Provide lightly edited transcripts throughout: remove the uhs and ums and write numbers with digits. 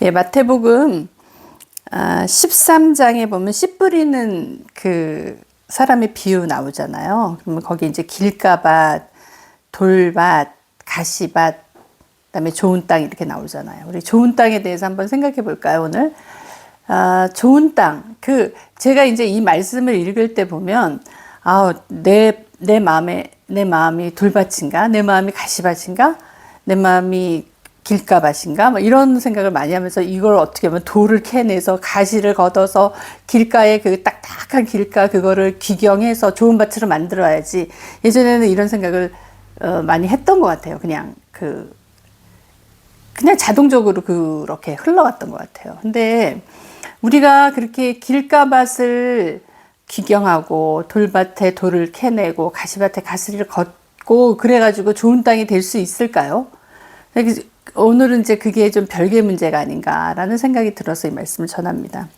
예, 마태복음 13장에 보면 씨 뿌리는 그 사람의 비유 나오잖아요. 그러면 거기 이제 길가밭, 돌밭, 가시밭, 그다음에 좋은 땅 이렇게 나오잖아요. 우리 좋은 땅에 대해서 한번 생각해 볼까요, 오늘? 좋은 땅. 제가 이제 이 말씀을 읽을 때 보면, 내 마음이 돌밭인가? 내 마음이 가시밭인가? 내 마음이 길가밭인가? 뭐 이런 생각을 많이 하면서 이걸 어떻게 보면 돌을 캐내서 가시를 걷어서 길가에 그 딱딱한 길가 그거를 귀경해서 좋은 밭으로 만들어야지. 예전에는 이런 생각을 많이 했던 것 같아요. 그냥 자동적으로 그렇게 흘러갔던 것 같아요. 근데 우리가 그렇게 길가밭을 귀경하고 돌밭에 돌을 캐내고 가시밭에 가시를 걷고 그래가지고 좋은 땅이 될 수 있을까요? 오늘은 이제 그게 좀 별개 문제가 아닌가라는 생각이 들어서 이 말씀을 전합니다.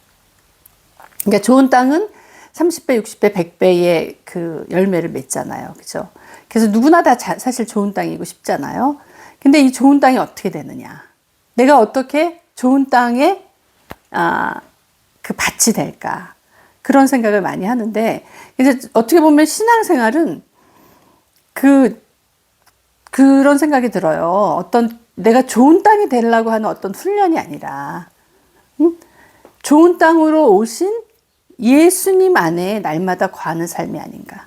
그러니까 좋은 땅은 30배, 60배, 100배의 그 열매를 맺잖아요. 그죠? 그래서 누구나 다 사실 좋은 땅이고 싶잖아요. 근데 이 좋은 땅이 어떻게 되느냐? 내가 어떻게 좋은 땅에 그 밭이 될까? 그런 생각을 많이 하는데, 이제 어떻게 보면 신앙생활은 그런 생각이 들어요. 내가 좋은 땅이 되려고 하는 어떤 훈련이 아니라, 좋은 땅으로 오신 예수님 안에 날마다 거하는 삶이 아닌가.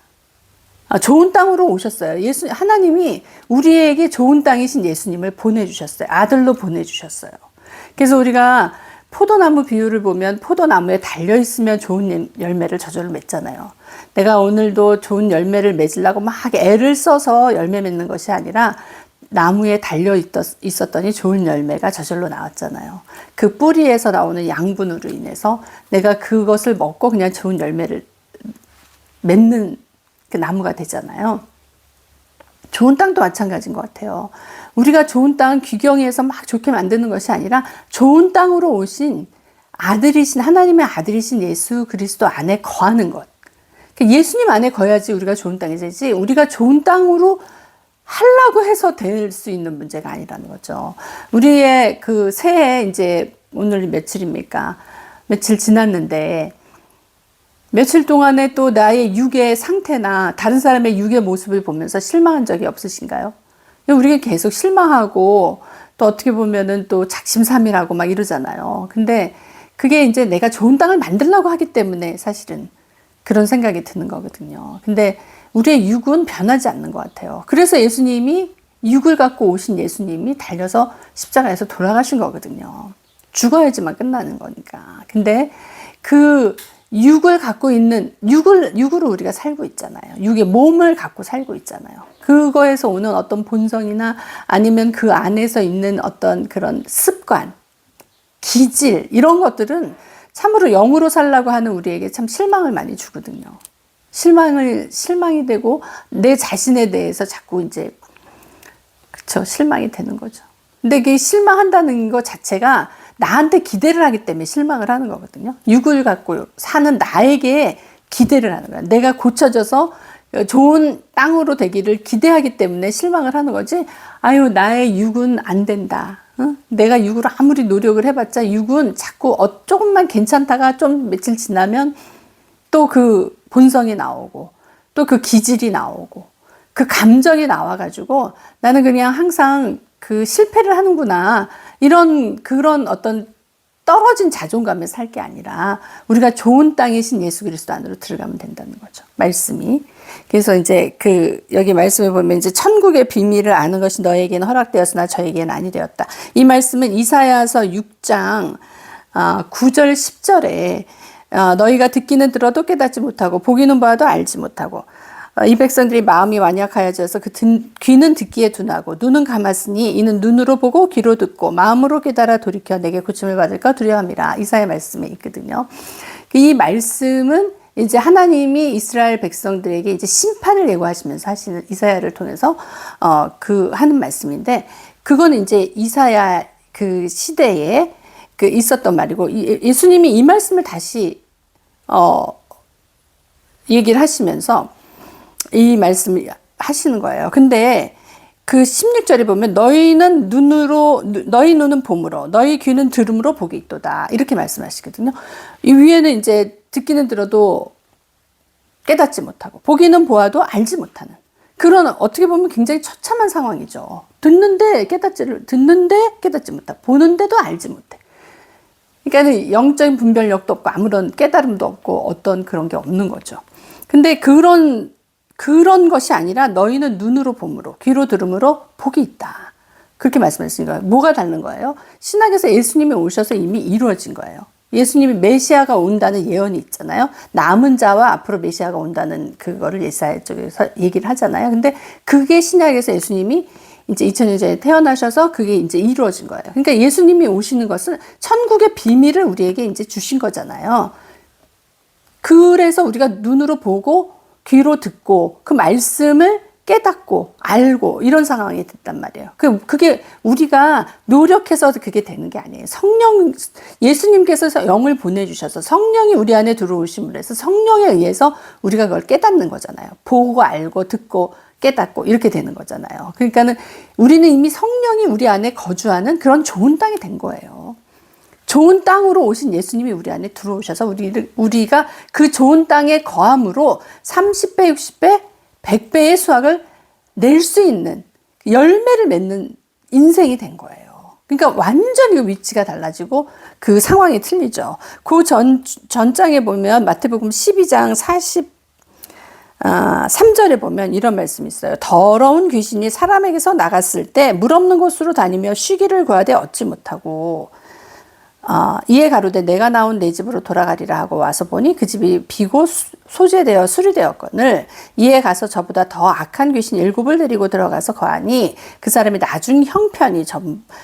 좋은 땅으로 오셨어요. 하나님이 우리에게 좋은 땅이신 예수님을 보내주셨어요. 아들로 보내주셨어요. 그래서 우리가 포도나무 비유를 보면 포도나무에 달려있으면 좋은 열매를 저절로 맺잖아요. 내가 오늘도 좋은 열매를 맺으려고 막 애를 써서 열매 맺는 것이 아니라 나무에 달려 있었더니 좋은 열매가 저절로 나왔잖아요. 그 뿌리에서 나오는 양분으로 인해서 내가 그것을 먹고 그냥 좋은 열매를 맺는 그 나무가 되잖아요. 좋은 땅도 마찬가지인 것 같아요. 우리가 좋은 땅 귀경해서 막 좋게 만드는 것이 아니라 좋은 땅으로 오신 하나님의 아들이신 예수 그리스도 안에 거하는 것. 예수님 안에 거야지 우리가 좋은 땅이 되지, 우리가 좋은 땅으로 하려고 해서 될 수 있는 문제가 아니라는 거죠. 우리의 그 새해 이제 오늘 며칠입니까? 며칠 지났는데 며칠 동안에 또 나의 육의 상태나 다른 사람의 육의 모습을 보면서 실망한 적이 없으신가요? 우리가 계속 실망하고 또 어떻게 보면은 또 작심삼일하고 막 이러잖아요. 근데 그게 이제 내가 좋은 땅을 만들려고 하기 때문에 사실은 그런 생각이 드는 거거든요. 근데 우리의 육은 변하지 않는 것 같아요. 그래서 예수님이 육을 갖고 오신 예수님이 달려서 십자가에서 돌아가신 거거든요. 죽어야지만 끝나는 거니까. 근데 그 육을 갖고 있는, 육으로 우리가 살고 있잖아요. 육의 몸을 갖고 살고 있잖아요. 그거에서 오는 어떤 본성이나 아니면 그 안에서 있는 어떤 그런 습관, 기질, 이런 것들은 참으로 영으로 살라고 하는 우리에게 참 실망을 많이 주거든요. 실망이 되고 내 자신에 대해서 자꾸 이제, 실망이 되는 거죠. 근데 그 실망한다는 것 자체가 나한테 기대를 하기 때문에 실망을 하는 거거든요. 육을 갖고 사는 나에게 기대를 하는 거야. 내가 고쳐져서 좋은 땅으로 되기를 기대하기 때문에 실망을 하는 거지. 나의 육은 안 된다. 내가 육으로 아무리 노력을 해봤자 육은 자꾸 조금만 괜찮다가 좀 며칠 지나면 또 그 본성이 나오고 또 그 기질이 나오고 그 감정이 나와가지고 나는 그냥 항상 그 실패를 하는구나. 그런 어떤 떨어진 자존감에 살 게 아니라 우리가 좋은 땅이신 예수 그리스도 안으로 들어가면 된다는 거죠. 말씀이. 그래서 이제 여기 말씀에 보면 이제 천국의 비밀을 아는 것이 너에게는 허락되었으나 저에게는 아니 되었다. 이 말씀은 이사야서 6장 9절 10절에 너희가 듣기는 들어도 깨닫지 못하고 보기는 봐도 알지 못하고 이 백성들이 마음이 완약하여져서 귀는 듣기에 둔하고 눈은 감았으니 이는 눈으로 보고 귀로 듣고 마음으로 깨달아 돌이켜 내게 고침을 받을까 두려워함이라. 이사야 말씀에 있거든요. 이 말씀은 이제 하나님이 이스라엘 백성들에게 이제 심판을 예고하시면서 하시는, 이사야를 통해서 하는 말씀인데, 그거는 이제 이사야 그 시대에 있었던 말이고, 예수님이 이 말씀을 다시 얘기를 하시면서 이 말씀을 하시는 거예요. 근데 그 16절에 보면 너희 눈은 봄으로 너희 귀는 들음으로 복이 있도다 이렇게 말씀하시거든요. 이 위에는 이제 듣기는 들어도 깨닫지 못하고 보기는 보아도 알지 못하는 그런 어떻게 보면 굉장히 처참한 상황이죠. 듣는데 깨닫지 못하고 보는데도 알지 못해. 그러니까 영적인 분별력도 없고 아무런 깨달음도 없고 어떤 그런 게 없는 거죠. 근데 그런 것이 아니라 너희는 눈으로 봄으로 귀로 들음으로 복이 있다. 그렇게 말씀하시는 거예요. 뭐가 다른 거예요? 신약에서 예수님이 오셔서 이미 이루어진 거예요. 예수님이 메시아가 온다는 예언이 있잖아요. 남은 자와 앞으로 메시아가 온다는 그거를 예사야 쪽에서 얘기를 하잖아요. 근데 그게 신약에서 예수님이 이제 2000년 전에 태어나셔서 그게 이제 이루어진 거예요. 그러니까 예수님이 오시는 것은 천국의 비밀을 우리에게 이제 주신 거잖아요. 그래서 우리가 눈으로 보고 귀로 듣고 그 말씀을 깨닫고 알고 이런 상황이 됐단 말이에요. 그게 우리가 노력해서 그게 되는 게 아니에요. 예수님께서 영을 보내주셔서 성령이 우리 안에 들어오심을 해서 성령에 의해서 우리가 그걸 깨닫는 거잖아요. 보고 알고 듣고 깨닫고 이렇게 되는 거잖아요. 그러니까는 우리는 이미 성령이 우리 안에 거주하는 그런 좋은 땅이 된 거예요. 좋은 땅으로 오신 예수님이 우리 안에 들어오셔서 우리가 그 좋은 땅에 거함으로 30배, 60배, 100배의 수확을 낼 수 있는 열매를 맺는 인생이 된 거예요. 그러니까 완전히 위치가 달라지고 그 상황이 틀리죠. 그 전장에 보면 마태복음 12장 3절에 보면 이런 말씀이 있어요. 더러운 귀신이 사람에게서 나갔을 때 물 없는 곳으로 다니며 쉬기를 구하되 얻지 못하고 이에 가로되 내가 나온 내 집으로 돌아가리라 하고 와서 보니 그 집이 비고 소재되어 수리되었거늘 이에 가서 저보다 더 악한 귀신 7을 데리고 들어가서 거하니 그 사람이 나중 형편이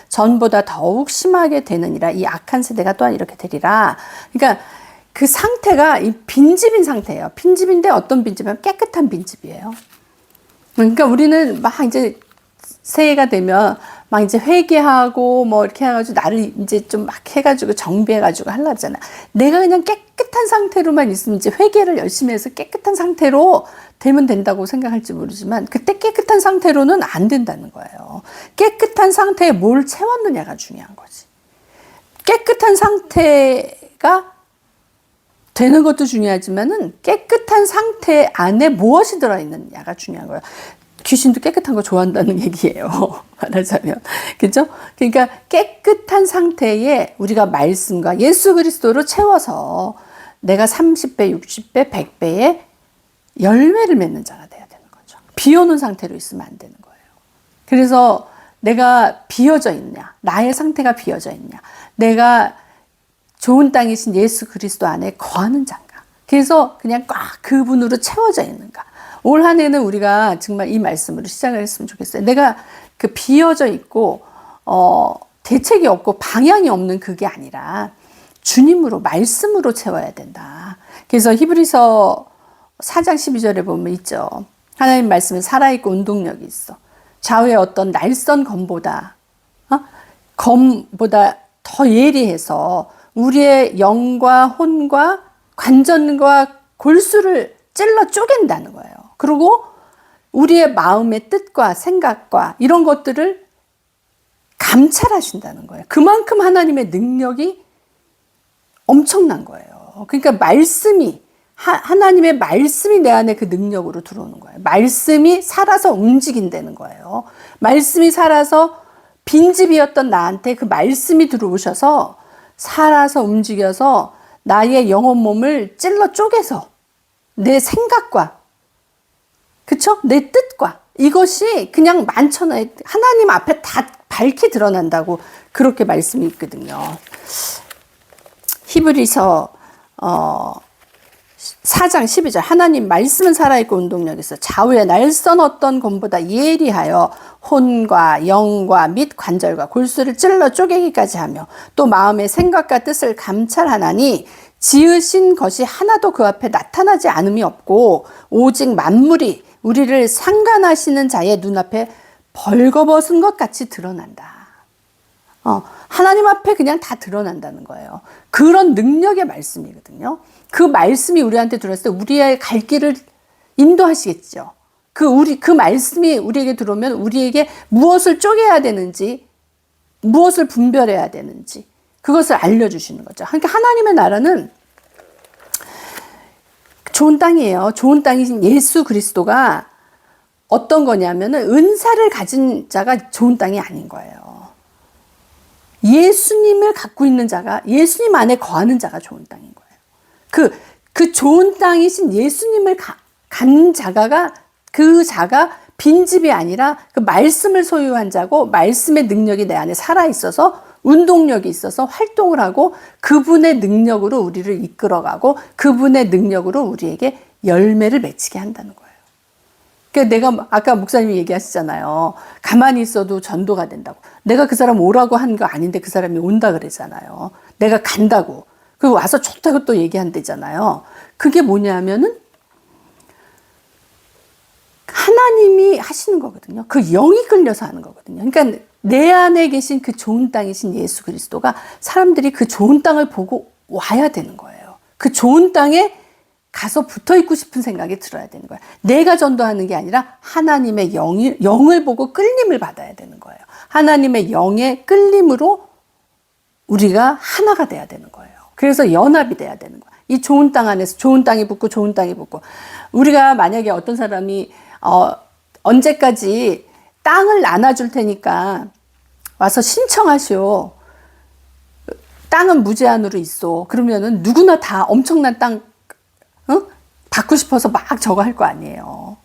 전보다 더욱 심하게 되느니라. 이 악한 세대가 또한 이렇게 되리라. 그러니까 그 상태가 이 빈집인 상태예요. 빈집인데 어떤 빈집이면 깨끗한 빈집이에요. 그러니까 우리는 막 이제 새해가 되면 막 이제 회개하고 뭐 이렇게 해가지고 나를 이제 좀 막 해가지고 정비해가지고 하려잖아. 내가 그냥 깨끗한 상태로만 있으면 이제 회개를 열심히 해서 깨끗한 상태로 되면 된다고 생각할지 모르지만 그때 깨끗한 상태로는 안 된다는 거예요. 깨끗한 상태에 뭘 채웠느냐가 중요한 거지. 깨끗한 상태가 되는 것도 중요하지만은 깨끗한 상태 안에 무엇이 들어있느냐가 중요한 거예요. 귀신도 깨끗한 거 좋아한다는 얘기예요. 말하자면. 그죠? 그러니까 깨끗한 상태에 우리가 말씀과 예수 그리스도로 채워서 내가 30배, 60배, 100배의 열매를 맺는 자가 돼야 되는 거죠. 비오는 상태로 있으면 안 되는 거예요. 그래서 내가 비어져 있냐? 나의 상태가 비어져 있냐? 내가 좋은 땅이신 예수 그리스도 안에 거하는 자인가? 그래서 그냥 꽉 그분으로 채워져 있는가? 올 한 해는 우리가 정말 이 말씀으로 시작을 했으면 좋겠어요. 내가 그 비어져 있고 대책이 없고 방향이 없는 그게 아니라 주님으로 말씀으로 채워야 된다. 그래서 히브리서 4장 12절에 보면 있죠. 하나님 말씀은 살아있고 운동력이 있어. 좌우의 어떤 날선 검보다 더 예리해서 우리의 영과 혼과 관전과 골수를 찔러 쪼갠다는 거예요. 그리고 우리의 마음의 뜻과 생각과 이런 것들을 감찰하신다는 거예요. 그만큼 하나님의 능력이 엄청난 거예요. 그러니까 하나님의 말씀이 내 안에 그 능력으로 들어오는 거예요. 말씀이 살아서 움직인다는 거예요. 말씀이 살아서 빈집이었던 나한테 그 말씀이 들어오셔서 살아서 움직여서 나의 영혼 몸을 찔러 쪼개서 내 생각과 그쵸? 내 뜻과 이것이 그냥 많잖아요. 하나님 앞에 다 밝히 드러난다고 그렇게 말씀이 있거든요. 히브리서 4장 12절 하나님 말씀은 살아있고 운동력이 있어 좌우에 날선 어떤 검보다 예리하여 혼과 영과 및 관절과 골수를 찔러 쪼개기까지 하며 또 마음의 생각과 뜻을 감찰하나니 지으신 것이 하나도 그 앞에 나타나지 않음이 없고 오직 만물이 우리를 상관하시는 자의 눈앞에 벌거벗은 것 같이 드러난다. 하나님 앞에 그냥 다 드러난다는 거예요. 그런 능력의 말씀이거든요. 그 말씀이 우리한테 들어왔을 때 우리의 갈 길을 인도하시겠죠. 그 말씀이 우리에게 들어오면 우리에게 무엇을 쪼개야 되는지, 무엇을 분별해야 되는지, 그것을 알려주시는 거죠. 그러니까 하나님의 나라는 좋은 땅이에요. 좋은 땅이신 예수 그리스도가 어떤 거냐면은 은사를 가진 자가 좋은 땅이 아닌 거예요. 예수님을 갖고 있는 자가, 예수님 안에 거하는 자가 좋은 땅인 거예요. 그 좋은 땅이신 예수님을 간 자가, 그 자가 빈집이 아니라 그 말씀을 소유한 자고, 말씀의 능력이 내 안에 살아있어서, 운동력이 있어서 활동을 하고, 그분의 능력으로 우리를 이끌어가고, 그분의 능력으로 우리에게 열매를 맺히게 한다는 거예요. 그러니까 내가 아까 목사님이 얘기하시잖아요. 가만히 있어도 전도가 된다고. 내가 그 사람 오라고 한 거 아닌데 그 사람이 온다 그랬잖아요. 내가 간다고. 그리고 와서 좋다고 또 얘기한대잖아요. 그게 뭐냐면은 하나님이 하시는 거거든요. 그 영이 끌려서 하는 거거든요. 그러니까 내 안에 계신 그 좋은 땅이신 예수 그리스도가 사람들이 그 좋은 땅을 보고 와야 되는 거예요. 그 좋은 땅에 가서 붙어 있고 싶은 생각이 들어야 되는 거예요. 내가 전도하는 게 아니라 하나님의 영을 보고 끌림을 받아야 되는 거예요. 하나님의 영의 끌림으로 우리가 하나가 돼야 되는 거예요. 그래서 연합이 돼야 되는 거예요. 이 좋은 땅 안에서 좋은 땅이 붙고 좋은 땅이 붙고, 우리가 만약에 어떤 사람이 언제까지 땅을 나눠줄 테니까 와서 신청하시오. 땅은 무제한으로 있어. 그러면은 누구나 다 엄청난 땅 받고 싶어서 막 저거 할 거 아니에요.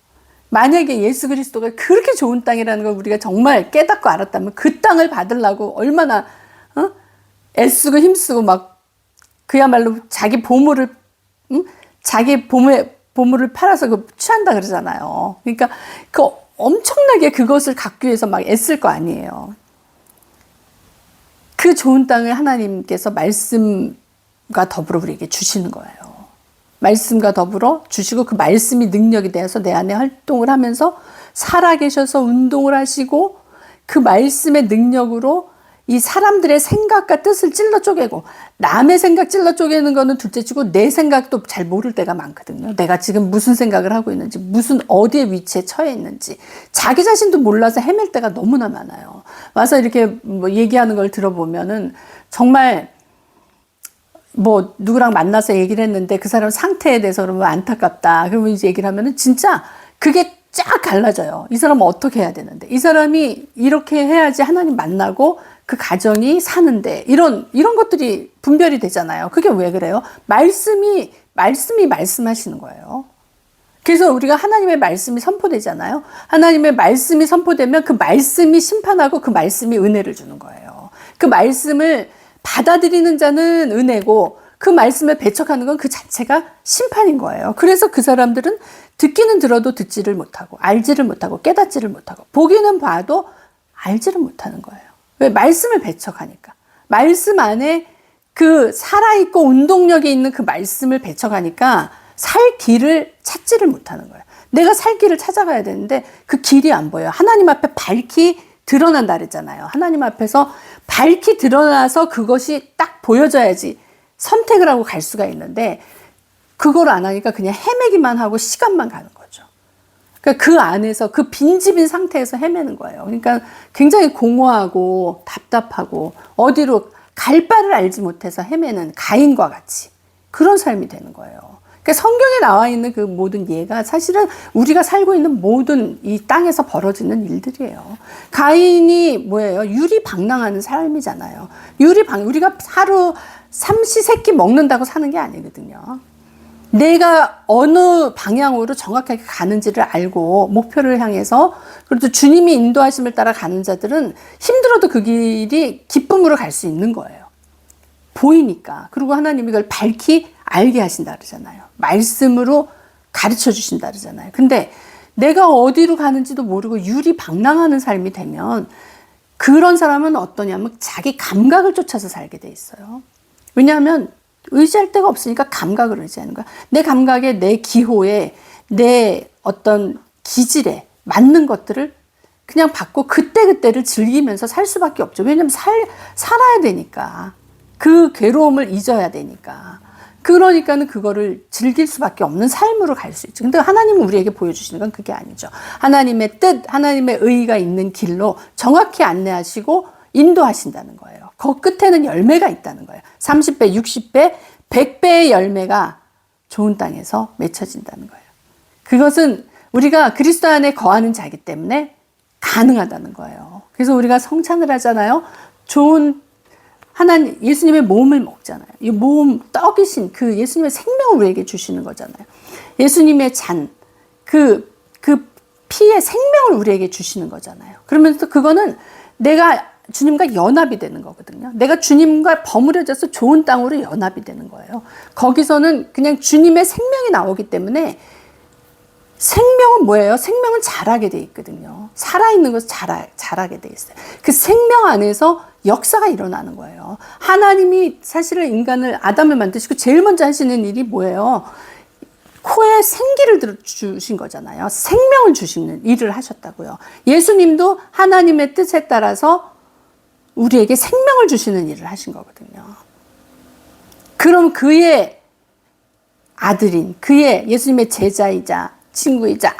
만약에 예수 그리스도가 그렇게 좋은 땅이라는 걸 우리가 정말 깨닫고 알았다면 그 땅을 받으려고 얼마나 애쓰고 힘쓰고 막 그야말로 자기 보물을 자기 보물을 팔아서 그 취한다 그러잖아요. 그러니까 그 엄청나게 그것을 갖기 위해서 막 애쓸 거 아니에요. 그 좋은 땅을 하나님께서 말씀과 더불어 우리에게 주시는 거예요. 말씀과 더불어 주시고, 그 말씀이 능력이 되어서 내 안에 활동을 하면서 살아계셔서 운동을 하시고, 그 말씀의 능력으로 이 사람들의 생각과 뜻을 찔러 쪼개고, 남의 생각 찔러 쪼개는 거는 둘째치고 내 생각도 잘 모를 때가 많거든요. 내가 지금 무슨 생각을 하고 있는지, 무슨 어디에 위치에 처해 있는지 자기 자신도 몰라서 헤맬 때가 너무나 많아요. 와서 이렇게 뭐 얘기하는 걸 들어보면은 정말 뭐 누구랑 만나서 얘기를 했는데 그 사람 상태에 대해서 그러면 안타깝다. 그러면 이제 얘기를 하면은 진짜 그게 쫙 갈라져요. 이 사람은 어떻게 해야 되는데, 이 사람이 이렇게 해야지 하나님 만나고 그 가정이 사는데, 이런 것들이 분별이 되잖아요. 그게 왜 그래요? 말씀이 말씀하시는 거예요. 그래서 우리가 하나님의 말씀이 선포되잖아요. 하나님의 말씀이 선포되면 그 말씀이 심판하고 그 말씀이 은혜를 주는 거예요. 그 말씀을 받아들이는 자는 은혜고, 그 말씀을 배척하는 건 그 자체가 심판인 거예요. 그래서 그 사람들은 듣기는 들어도 듣지를 못하고, 알지를 못하고, 깨닫지를 못하고, 보기는 봐도 알지를 못하는 거예요. 왜? 말씀을 배척하니까. 말씀 안에 그 살아있고 운동력이 있는 그 말씀을 배척하니까 살 길을 찾지를 못하는 거예요. 내가 살 길을 찾아가야 되는데 그 길이 안 보여요. 하나님 앞에 밝히 드러난다 그랬잖아요. 하나님 앞에서 밝히 드러나서 그것이 딱 보여져야지 선택을 하고 갈 수가 있는데, 그걸 안 하니까 그냥 헤매기만 하고 시간만 가는 거죠. 그러니까 그 안에서 그 빈집인 상태에서 헤매는 거예요. 그러니까 굉장히 공허하고 답답하고 어디로 갈 바를 알지 못해서 헤매는 가인과 같이 그런 삶이 되는 거예요. 그러니까 성경에 나와 있는 그 모든 예가 사실은 우리가 살고 있는 모든 이 땅에서 벌어지는 일들이에요. 가인이 뭐예요? 유리방랑하는 삶이잖아요. 우리가 하루 삼시세끼 먹는다고 사는 게 아니거든요. 내가 어느 방향으로 정확하게 가는지를 알고 목표를 향해서, 그래도 주님이 인도하심을 따라 가는 자들은 힘들어도 그 길이 기쁨으로 갈 수 있는 거예요. 보이니까. 그리고 하나님이 이걸 밝히 알게 하신다 그러잖아요. 말씀으로 가르쳐 주신다 그러잖아요. 근데 내가 어디로 가는지도 모르고 유리방랑하는 삶이 되면 그런 사람은 어떠냐면 자기 감각을 쫓아서 살게 돼 있어요. 왜냐하면 의지할 데가 없으니까 감각을 의지하는 거야. 내 감각에, 내 기호에, 내 어떤 기질에 맞는 것들을 그냥 받고 그때그때를 즐기면서 살 수밖에 없죠. 왜냐하면 살아야 되니까. 그 괴로움을 잊어야 되니까. 그러니까는 그거를 즐길 수밖에 없는 삶으로 갈 수 있죠. 근데 하나님은 우리에게 보여주시는 건 그게 아니죠. 하나님의 뜻, 하나님의 의의가 있는 길로 정확히 안내하시고 인도하신다는 거예요. 그 끝에는 열매가 있다는 거예요. 30배, 60배, 100배의 열매가 좋은 땅에서 맺혀진다는 거예요. 그것은 우리가 그리스도 안에 거하는 자이기 때문에 가능하다는 거예요. 그래서 우리가 성찬을 하잖아요. 좋은 하나님, 예수님의 몸을 먹잖아요. 이 몸, 떡이신 그 예수님의 생명을 우리에게 주시는 거잖아요. 예수님의 잔, 그 피의 생명을 우리에게 주시는 거잖아요. 그러면서 그거는 내가 주님과 연합이 되는 거거든요. 내가 주님과 버무려져서 좋은 땅으로 연합이 되는 거예요. 거기서는 그냥 주님의 생명이 나오기 때문에 생명은 뭐예요? 생명은 자라게 돼 있거든요. 살아있는 것은 자라게 돼 있어요. 그 생명 안에서 역사가 일어나는 거예요. 하나님이 사실은 인간을, 아담을 만드시고 제일 먼저 하시는 일이 뭐예요? 코에 생기를 주신 거잖아요. 생명을 주시는 일을 하셨다고요. 예수님도 하나님의 뜻에 따라서 우리에게 생명을 주시는 일을 하신 거거든요. 그럼 그의 아들인, 그의 예수님의 제자이자 친구이자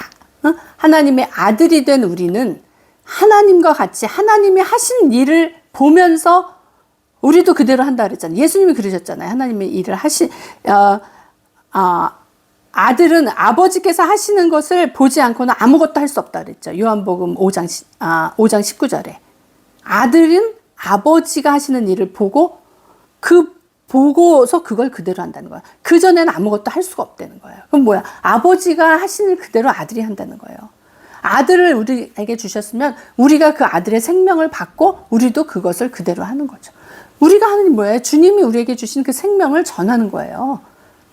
하나님의 아들이 된 우리는 하나님과 같이 하나님이 하신 일을 보면서 우리도 그대로 한다 그랬잖아요. 예수님이 그러셨잖아요. 하나님의 일을 아들은 아버지께서 하시는 것을 보지 않고는 아무것도 할 수 없다 그랬죠. 요한복음 5장 19절에. 아들은 아버지가 하시는 일을 보고서 그걸 그대로 한다는 거야. 그전에는 아무것도 할 수가 없다는 거예요. 그럼 뭐야? 아버지가 하시는 그대로 아들이 한다는 거예요. 아들을 우리에게 주셨으면 우리가 그 아들의 생명을 받고 우리도 그것을 그대로 하는 거죠. 우리가 하는 게 뭐예요? 주님이 우리에게 주신 그 생명을 전하는 거예요.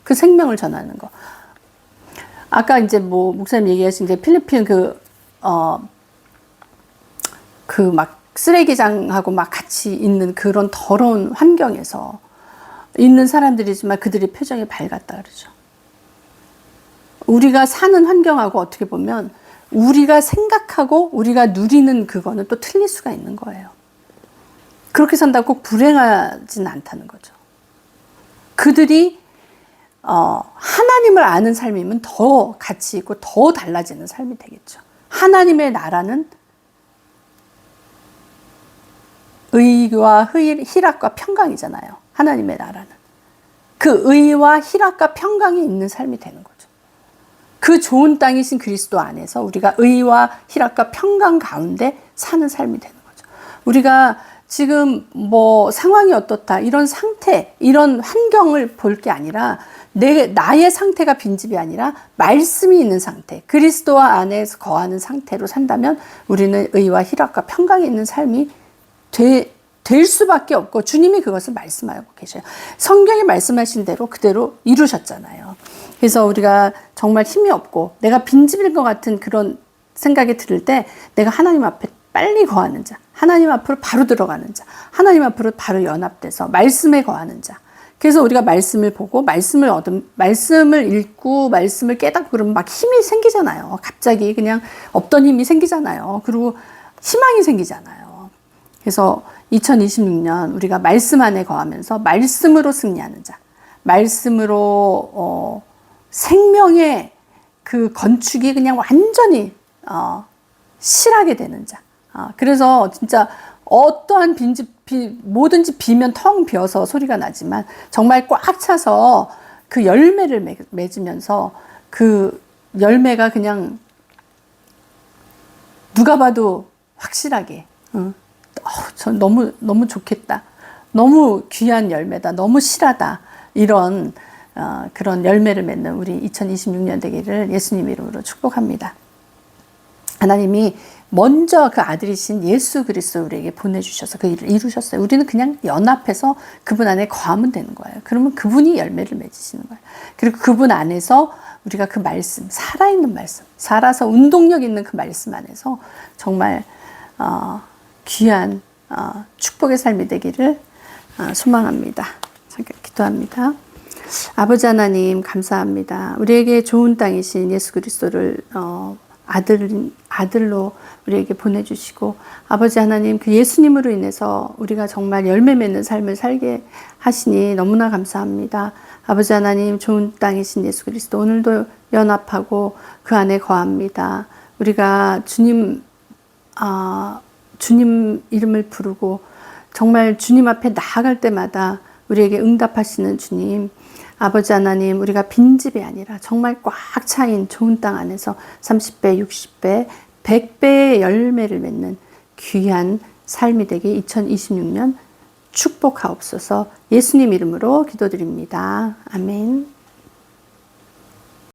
그 생명을 전하는 거. 아까 이제 뭐 목사님 얘기하신 이제 필리핀 막 쓰레기장하고 막 같이 있는 그런 더러운 환경에서 있는 사람들이지만 그들의 표정이 밝았다 그러죠. 우리가 사는 환경하고 어떻게 보면 우리가 생각하고 우리가 누리는 그거는 또 틀릴 수가 있는 거예요. 그렇게 산다고 꼭 불행하지는 않다는 거죠. 그들이 하나님을 아는 삶이면 더 가치 있고 더 달라지는 삶이 되겠죠. 하나님의 나라는 의와 희락과 평강이잖아요. 하나님의 나라는. 그 의와 희락과 평강이 있는 삶이 되는 거죠. 그 좋은 땅이신 그리스도 안에서 우리가 의와 희락과 평강 가운데 사는 삶이 되는 거죠. 우리가 지금 뭐 상황이 어떻다 이런 상태, 이런 환경을 볼 게 아니라 나의 상태가 빈집이 아니라 말씀이 있는 상태, 그리스도와 안에서 거하는 상태로 산다면 우리는 의와 희락과 평강이 있는 삶이 될 수밖에 없고 주님이 그것을 말씀하고 계셔요. 성경에 말씀하신 대로 그대로 이루셨잖아요. 그래서 우리가 정말 힘이 없고 내가 빈집일 것 같은 그런 생각이 들을 때 내가 하나님 앞에 빨리 거하는 자, 하나님 앞으로 바로 들어가는 자, 하나님 앞으로 바로 연합돼서 말씀에 거하는 자. 그래서 우리가 말씀을 보고 말씀을 읽고 말씀을 깨닫고 그러면 막 힘이 생기잖아요. 갑자기 그냥 없던 힘이 생기잖아요. 그리고 희망이 생기잖아요. 그래서 2026년 우리가 말씀 안에 거하면서 말씀으로 승리하는 자, 말씀으로 생명의 그 건축이 그냥 완전히 실하게 되는 자. 그래서 진짜 어떠한 뭐든지 비면 텅 비어서 소리가 나지만 정말 꽉 차서 그 열매를 맺으면서 그 열매가 그냥 누가 봐도 확실하게 전 너무 좋겠다. 너무 귀한 열매다. 너무 실하다. 이런 그런 열매를 맺는 우리 2026년 되기를 예수님 이름으로 축복합니다. 하나님이 먼저 그 아들이신 예수 그리스도 우리에게 보내주셔서 그 일을 이루셨어요. 우리는 그냥 연합해서 그분 안에 거하면 되는 거예요. 그러면 그분이 열매를 맺으시는 거예요. 그리고 그분 안에서 우리가 그 말씀, 살아있는 말씀, 살아서 운동력 있는 그 말씀 안에서 정말 귀한 축복의 삶이 되기를 소망합니다. 잠깐 기도합니다. 아버지 하나님 감사합니다. 우리에게 좋은 땅이신 예수 그리스도를 아들로 우리에게 보내주시고, 아버지 하나님, 그 예수님으로 인해서 우리가 정말 열매 맺는 삶을 살게 하시니 너무나 감사합니다. 아버지 하나님, 좋은 땅이신 예수 그리스도 오늘도 연합하고 그 안에 거합니다. 우리가 주님 이름을 부르고 정말 주님 앞에 나아갈 때마다 우리에게 응답하시는 주님, 아버지 하나님, 우리가 빈집이 아니라 정말 꽉 차인 좋은 땅 안에서 30배, 60배, 100배의 열매를 맺는 귀한 삶이 되기 2026년 축복하옵소서. 예수님 이름으로 기도드립니다. 아멘.